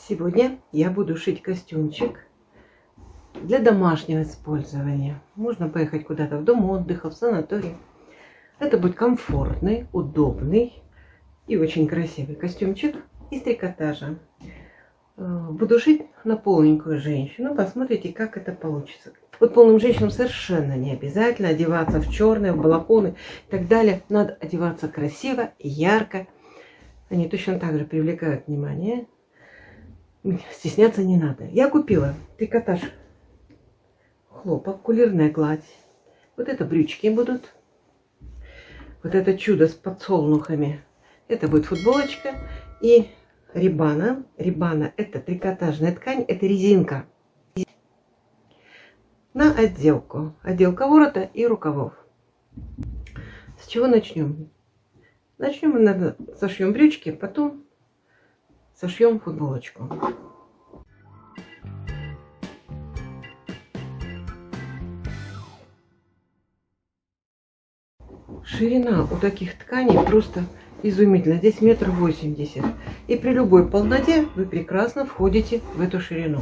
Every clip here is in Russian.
Сегодня я буду шить костюмчик для домашнего использования. Можно поехать куда-то в дом отдыха, в санаторий. Это будет комфортный, удобный и очень красивый костюмчик из трикотажа. Буду шить на полненькую женщину. Посмотрите, как это получится. Вот полным женщинам совершенно не обязательно одеваться в черное, в балахоны и так далее. Надо одеваться красиво, ярко. Они точно так же привлекают внимание. Стесняться не надо. Я купила трикотаж, хлопок, кулирная гладь. Вот это брючки будут. Вот это чудо с подсолнухами. Это будет футболочка. И рибана. Рибана — это трикотажная ткань, это резинка. На отделку. Отделка ворота и рукавов. С чего начнем? Начнем мы, наверное, сошьем брючки, потом сошьем футболочку. Ширина у таких тканей просто изумительно. Здесь 1,80 м. И при любой полноте вы прекрасно входите в эту ширину.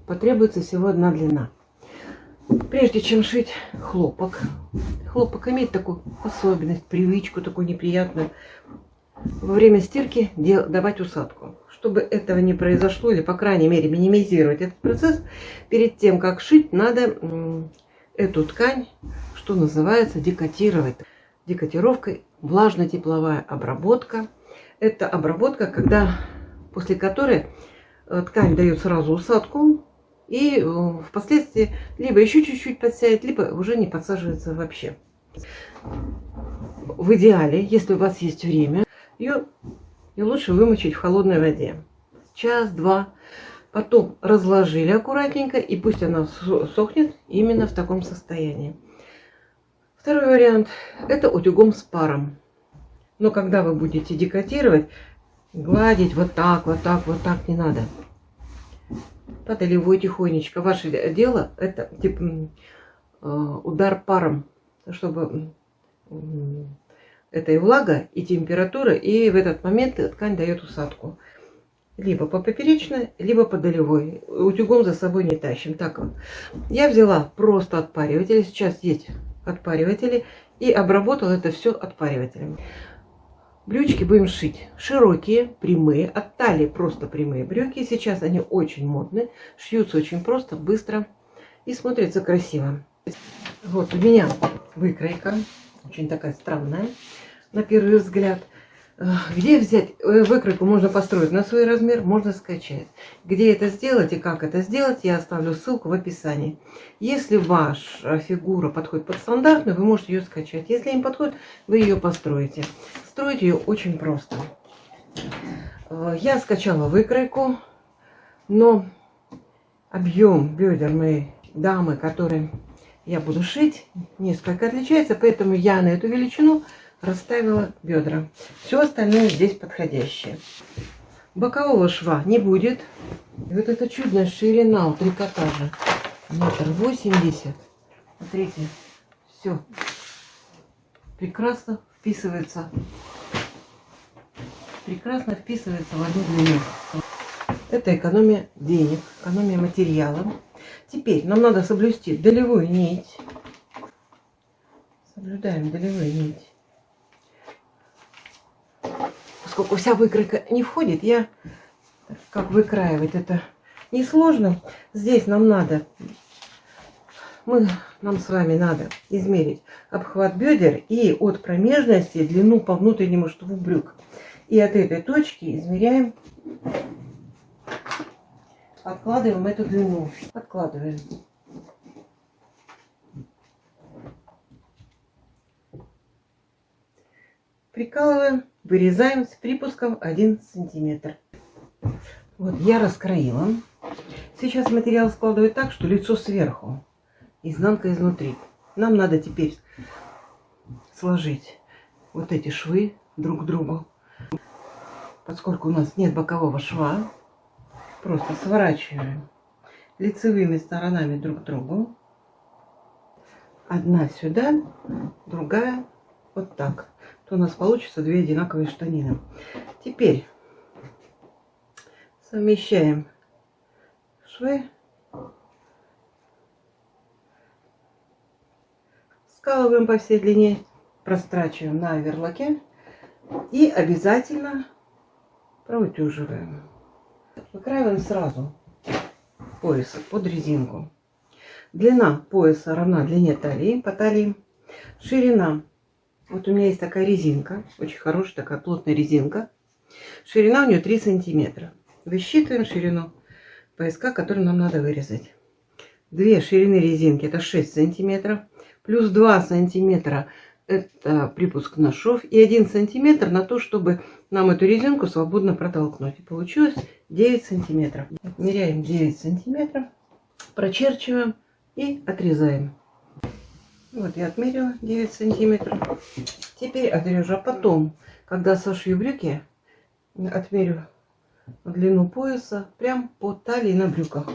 Потребуется всего одна длина. Прежде чем шить хлопок, хлопок имеет такую особенность, привычку такую неприятную. Во время стирки давать усадку. Чтобы этого не произошло, или, по крайней мере, минимизировать этот процесс, перед тем, как шить, надо эту ткань, что называется, декотировать. Декотировкой влажно-тепловая обработка. Это обработка, после которой ткань дает сразу усадку, и впоследствии либо еще чуть-чуть подсядет, либо уже не подсаживается вообще. В идеале, если у вас есть время, ее лучше вымочить в холодной воде. Час-два. Потом разложили аккуратненько, и пусть она сохнет именно в таком состоянии. Второй вариант — это утюгом с паром. Но когда вы будете декотировать, гладить вот так не надо. Подоливой тихонечко. Ваше дело — это удар паром, чтобы это и влага, и температура, и в этот момент ткань дает усадку. Либо по поперечной, либо по долевой. Утюгом за собой не тащим. Так вот. Я взяла просто отпариватель. Сейчас есть отпариватели. И обработала это все отпаривателем. Брючки будем шить широкие, прямые. От талии просто прямые брюки. Сейчас они очень модны. Шьются очень просто, быстро. И смотрятся красиво. Вот у меня выкройка. Очень такая странная, на первый взгляд. Где взять выкройку? Можно построить на свой размер, можно скачать. Где это сделать и как это сделать, я оставлю ссылку в описании. Если ваша фигура подходит под стандартную, вы можете ее скачать. Если не подходит, вы ее построите. Строить ее очень просто. Я скачала выкройку, но объем бедер моей дамы, которые я буду шить, несколько отличается, поэтому я на эту величину расставила бедра. Все остальное здесь подходящее. Бокового шва не будет. И вот эта чудная ширина у трикотажа 1,80 м. Смотрите, все прекрасно вписывается. Прекрасно вписывается в одну длину. Это экономия денег, экономия материала. Теперь нам надо соблюсти долевую нить. Соблюдаем долевую нить. Поскольку вся выкройка не входит, как выкраивать это несложно. Здесь нам с вами надо измерить обхват бедер и от промежности длину по внутреннему шву брюк. И от этой точки измеряем, откладываем эту длину. Откладываем. Прикалываем, вырезаем с припуском 1 сантиметр. Вот я раскроила. Сейчас материал складывать так, что лицо сверху, изнанка изнутри. Нам надо теперь сложить вот эти швы друг к другу. Поскольку у нас нет бокового шва, просто сворачиваем лицевыми сторонами друг к другу. Одна сюда, другая вот так. То у нас получится две одинаковые штанины. Теперь Совмещаем швы. Скалываем по всей длине. Прострачиваем на оверлоке. И обязательно проутюживаем. Выкраиваем сразу пояса под резинку. Длина пояса равна длине талии, по талии. Ширина. Вот у меня есть такая резинка. Очень хорошая такая плотная резинка. Ширина у нее 3 сантиметра. Высчитываем ширину пояска, который нам надо вырезать. Две ширины резинки это 6 сантиметров. Плюс 2 сантиметра это припуск на шов. И 1 сантиметр на то, чтобы нам эту резинку свободно протолкнуть. И получилось 9 сантиметров. Отмеряем 9 сантиметров. Прочерчиваем и отрезаем. Вот я отмерила 9 сантиметров. Теперь отрежу. А потом, когда сошью брюки, отмерю длину пояса прям по талии на брюках.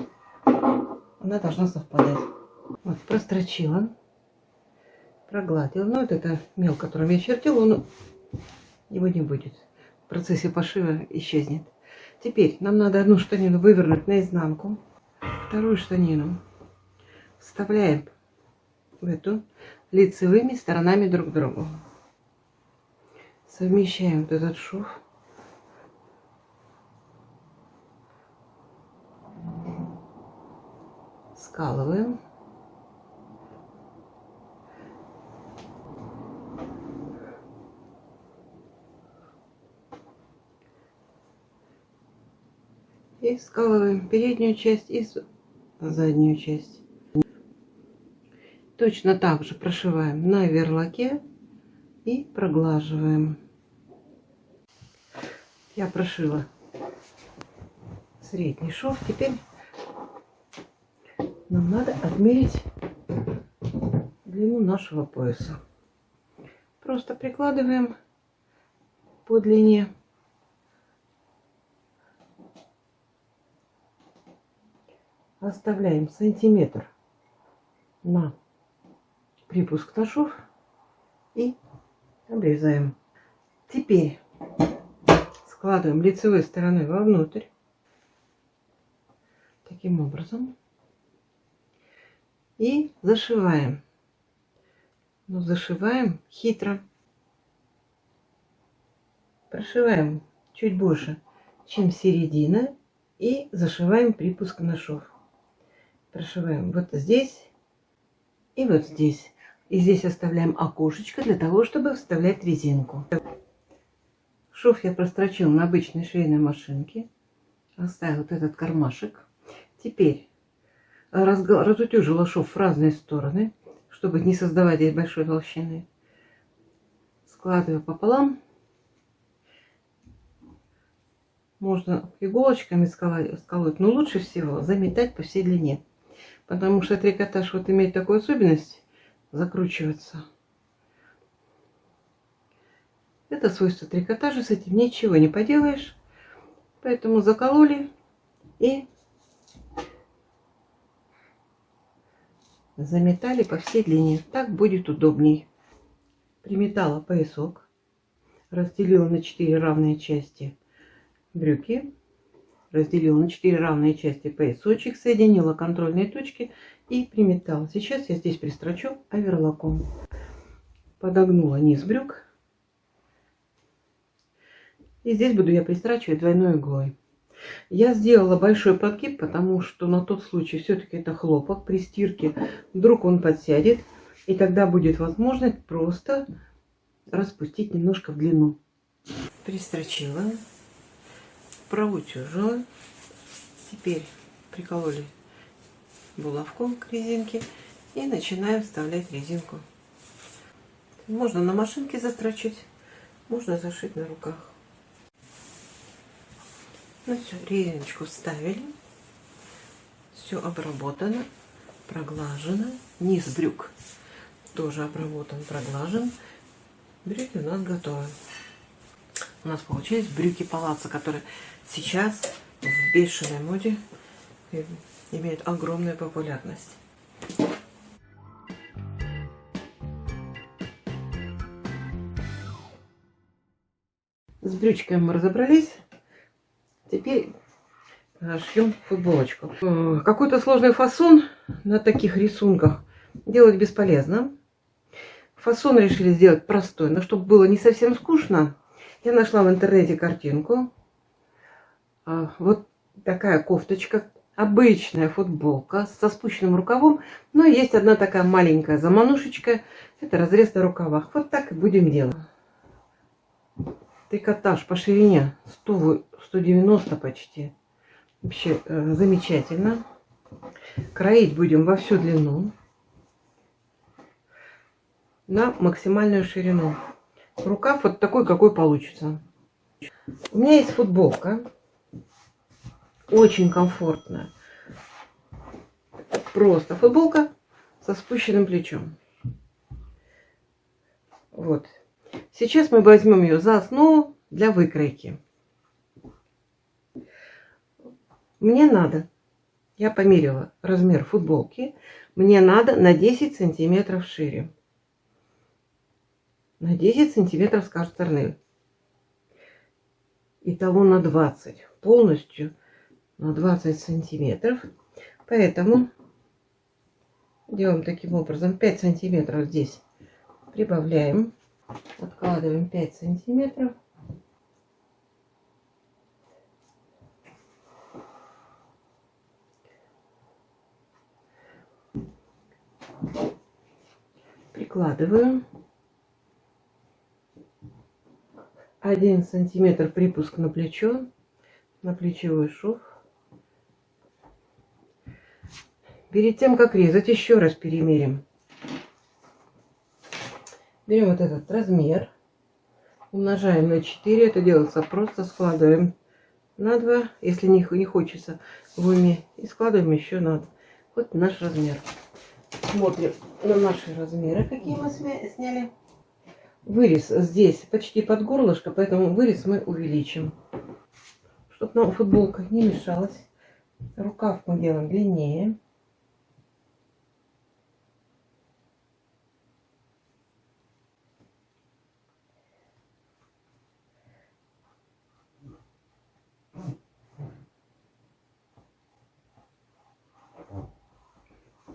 Она должна совпадать. Вот, прострочила, прогладила. Ну, вот это мел, которым я чертила, он его не будет. В процессе пошива исчезнет. Теперь нам надо одну штанину вывернуть наизнанку. Вторую штанину вставляем в эту лицевыми сторонами друг к другу. Совмещаем вот этот шов. Скалываем. И скалываем переднюю часть и заднюю часть. Точно так же прошиваем на оверлоке и проглаживаем. Я прошила средний шов. Теперь нам надо отмерить длину нашего пояса. Просто прикладываем по длине. Оставляем сантиметр на припуск на шов и обрезаем. Теперь складываем лицевой стороной вовнутрь. Таким образом. И зашиваем. Но зашиваем хитро. Прошиваем чуть больше, чем середина. И зашиваем припуск на шов. Прошиваем вот здесь и вот здесь. И здесь оставляем окошечко для того, чтобы вставлять резинку. Шов я прострочил на обычной швейной машинке. Оставил вот этот кармашек. Теперь разутюжила шов в разные стороны, чтобы не создавать здесь большой толщины. Складываю пополам. Можно иголочками сколоть, но лучше всего заметать по всей длине. Потому что трикотаж вот имеет такую особенность закручиваться. Это свойство трикотажа, с этим ничего не поделаешь. Поэтому закололи и заметали по всей длине. Так будет удобней. Приметала поясок. Разделила на 4 равные части брюки. Разделила на 4 равные части поясочек. Соединила контрольные точки и приметала. Сейчас я здесь пристрочу оверлоком. Подогнула низ брюк. И здесь буду я пристрачивать двойной иглой. Я сделала большой подгиб, потому что на тот случай все-таки это хлопок. При стирке вдруг он подсядет. И тогда будет возможность просто распустить немножко в длину. Пристрочила. Проутюжила. Теперь прикололи булавку к резинке. И начинаем вставлять резинку. Можно на машинке застрочить. Можно зашить на руках. Ну все, резиночку вставили. Все обработано, проглажено. Низ брюк тоже обработан, проглажен. Брюки у нас готовы. У нас получились брюки палаццо, которые сейчас в бешеной моде имеют огромную популярность. С брючками мы разобрались. Теперь шьем футболочку. Какой-то сложный фасон на таких рисунках делать бесполезно. Фасон решили сделать простой, но чтобы было не совсем скучно, я нашла в интернете картинку. Вот такая кофточка, обычная футболка со спущенным рукавом, но есть одна такая маленькая заманушечка, это разрез на рукавах. Вот так и будем делать. Трикотаж по ширине 190 почти. Вообще замечательно. Кроить будем во всю длину на максимальную ширину. Рукав вот такой, какой получится. У меня есть футболка. Очень комфортная. Просто футболка со спущенным плечом. Вот. Сейчас мы возьмем ее за основу для выкройки. Мне надо, я померила размер футболки, мне надо на 10 сантиметров шире. На 10 сантиметров с каждой стороны. Итого на 20. Полностью на 20 сантиметров. Поэтому делаем таким образом 5 сантиметров здесь. Прибавляем. Откладываем 5 сантиметров. Прикладываю. 1 сантиметр припуск на плечо, на плечевой шов. Перед тем, как резать, еще раз перемерим. Берем вот этот размер, умножаем на 4. Это делается просто, складываем на 2, если не хочется в уме, и складываем еще на 2. Вот наш размер. Смотрим на наши размеры, какие мы сняли. Вырез здесь почти под горлышко, поэтому вырез мы увеличим, чтобы нам футболка не мешалась. Рукав мы делаем длиннее.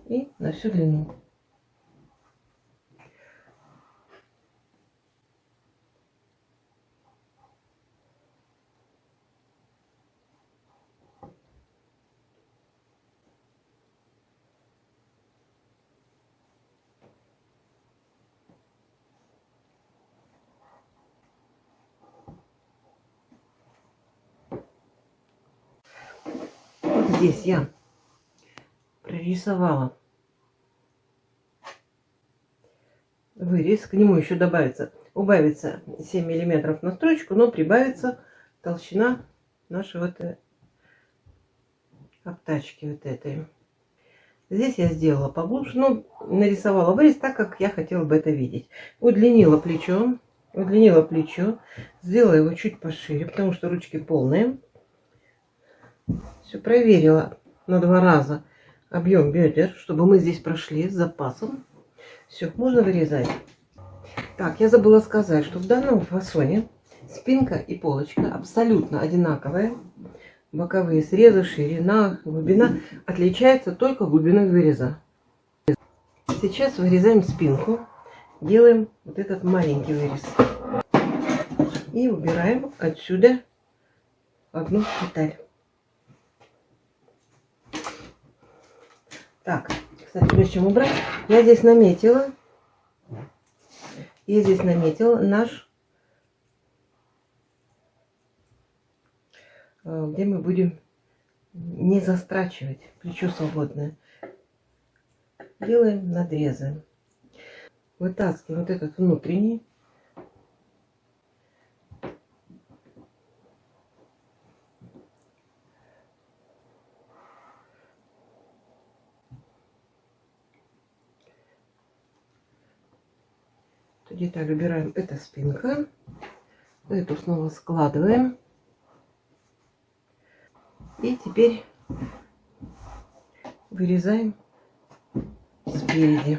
И на всю длину. Вот здесь я прорисовала вырез, к нему еще убавится 7 миллиметров на строчку, но прибавится толщина нашей вот обтачки вот этой. Здесь я сделала поглубже, но нарисовала вырез так, как я хотела бы это видеть. Удлинила плечо, сделала его чуть пошире, потому что ручки полные. Все проверила на 2 раза объем бедер, чтобы мы здесь прошли с запасом. Все, можно вырезать. Так, я забыла сказать, что в данном фасоне спинка и полочка абсолютно одинаковые. Боковые срезы, ширина, глубина отличаются только глубиной выреза. Сейчас вырезаем спинку. Делаем вот этот маленький вырез. И убираем отсюда одну деталь. Так, кстати, прежде чем убрать, я здесь наметила наш, где мы будем не застрачивать, плечо свободное. Делаем надрезы. Вытаскиваем вот этот внутренний. Деталь убираем, это спинка. Эту снова складываем. И теперь вырезаем спереди.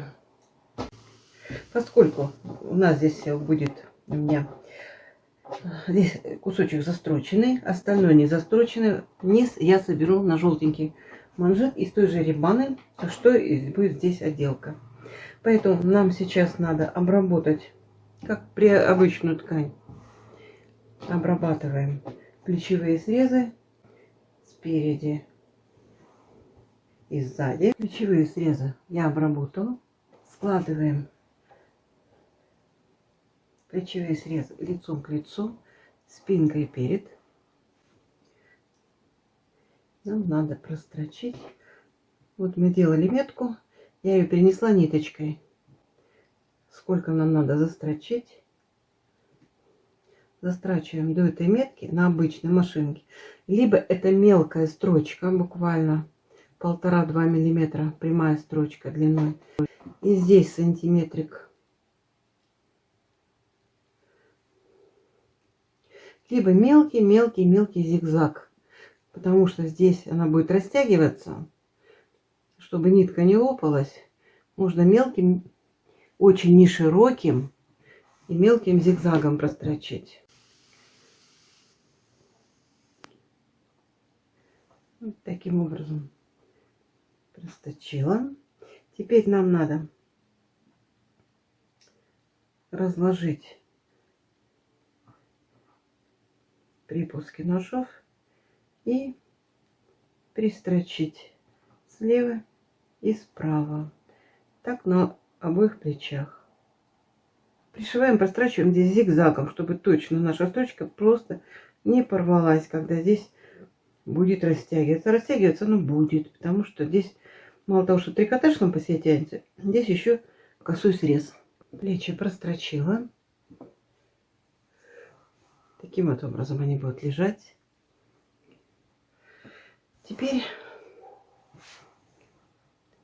Поскольку у нас здесь будет у меня Здесь кусочек застроченный, остальное не застроченный. Низ я соберу на желтенький манжет из той же рибаны, что и будет здесь отделка. Поэтому нам сейчас надо обработать, как при обычную ткань. Обрабатываем плечевые срезы спереди и сзади. Плечевые срезы я обработала. Складываем плечевые срезы лицом к лицу, спинкой перед. Нам надо прострочить. Вот мы делали метку, я ее перенесла ниточкой. Сколько нам надо застрочить? Застрачиваем до этой метки на обычной машинке. Либо это мелкая строчка, буквально 1,5-2 миллиметра, прямая строчка длиной. И здесь сантиметрик. Либо мелкий зигзаг. Потому что здесь она будет растягиваться. Чтобы нитка не лопалась, нужно мелким, очень не широким и мелким зигзагом прострочить. Вот таким образом прострочила. Теперь нам надо разложить припуски ножов и пристрочить слева и справа. Так на обоих плечах. Пришиваем, прострачиваем здесь зигзагом, чтобы точно наша строчка просто не порвалась, когда здесь будет растягиваться. Растягиваться оно будет, потому что здесь мало того, что трикотаж нам по себе тянется, здесь еще косой срез. Плечи прострочила. Таким вот образом они будут лежать. Теперь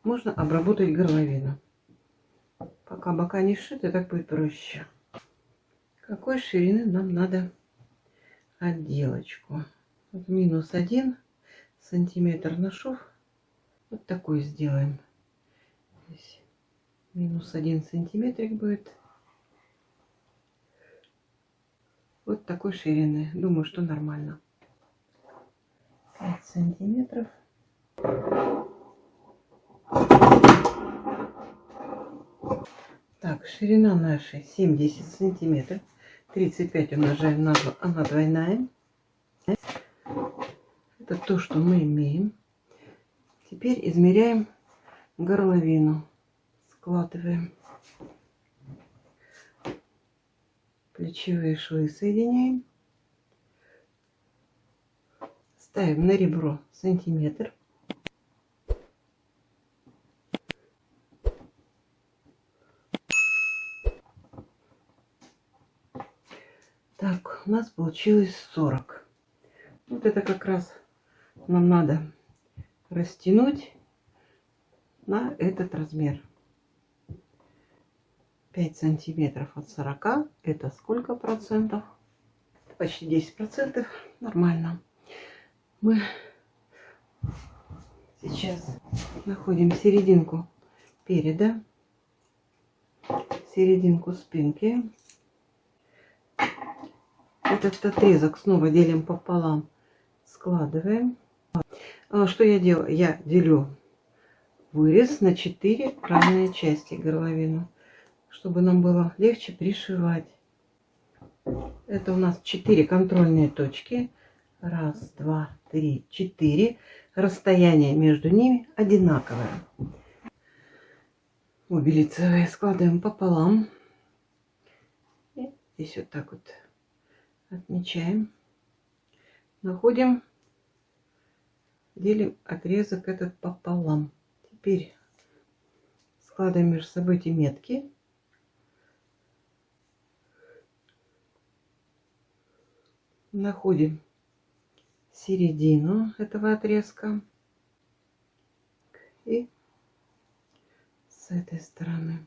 можно обработать горловину. Пока бока не сшиты, так будет проще. Какой ширины нам надо отделочку? Вот -1 сантиметр на шов. Вот такой сделаем. Здесь -1 сантиметрик будет. Вот такой ширины. Думаю, что нормально. 5 сантиметров. Так, ширина нашей 70 сантиметров. 35 умножаем на 2, она двойная. Это то, что мы имеем. Теперь измеряем горловину. Складываем. Плечевые швы соединяем. Ставим на ребро сантиметр. Так, у нас получилось 40. Вот это как раз нам надо растянуть на этот размер. 5 сантиметров от 40. Это сколько процентов? Почти 10%. Нормально. Мы сейчас находим серединку переда, серединку спинки. Этот отрезок снова делим пополам, складываем. Что я делаю? Я делю вырез на 4 равные части горловину, чтобы нам было легче пришивать. Это у нас 4 контрольные точки. 1, 2, 3, 4. Расстояние между ними одинаковое. Обе лицевые складываем пополам. И здесь вот так вот отмечаем. Находим, делим отрезок этот пополам. Теперь складываем между собой эти метки. Находим середину этого отрезка и с этой стороны.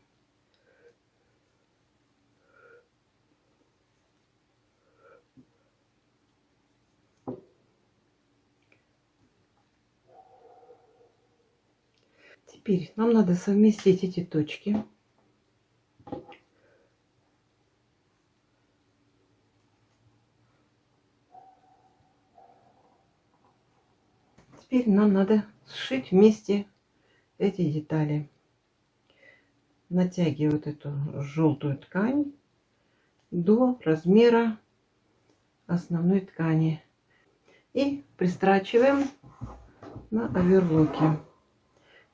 Теперь нам надо совместить эти точки. теперь нам надо сшить вместе эти детали. Натягиваю вот эту желтую ткань до размера основной ткани и пристрачиваем на оверлоке.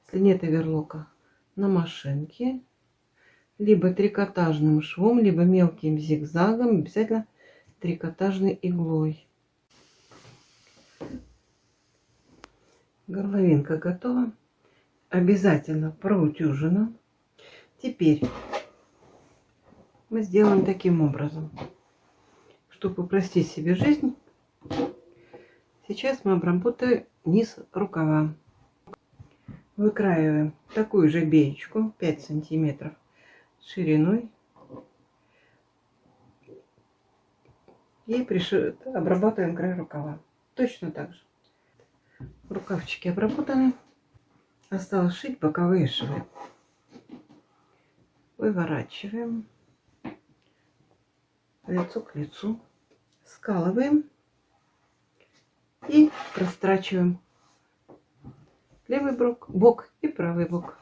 Если нет оверлока, на машинке, либо трикотажным швом, либо мелким зигзагом, обязательно трикотажной иглой. Горловинка готова, обязательно проутюжена. Теперь мы сделаем таким образом, чтобы упростить себе жизнь. Сейчас мы обработаем низ рукава. Выкраиваем такую же беечку 5 сантиметров шириной и обрабатываем край рукава. Точно так же. Рукавчики обработаны. Осталось шить боковые швы. Выворачиваем лицо к лицу, скалываем и прострачиваем левый бок и правый бок.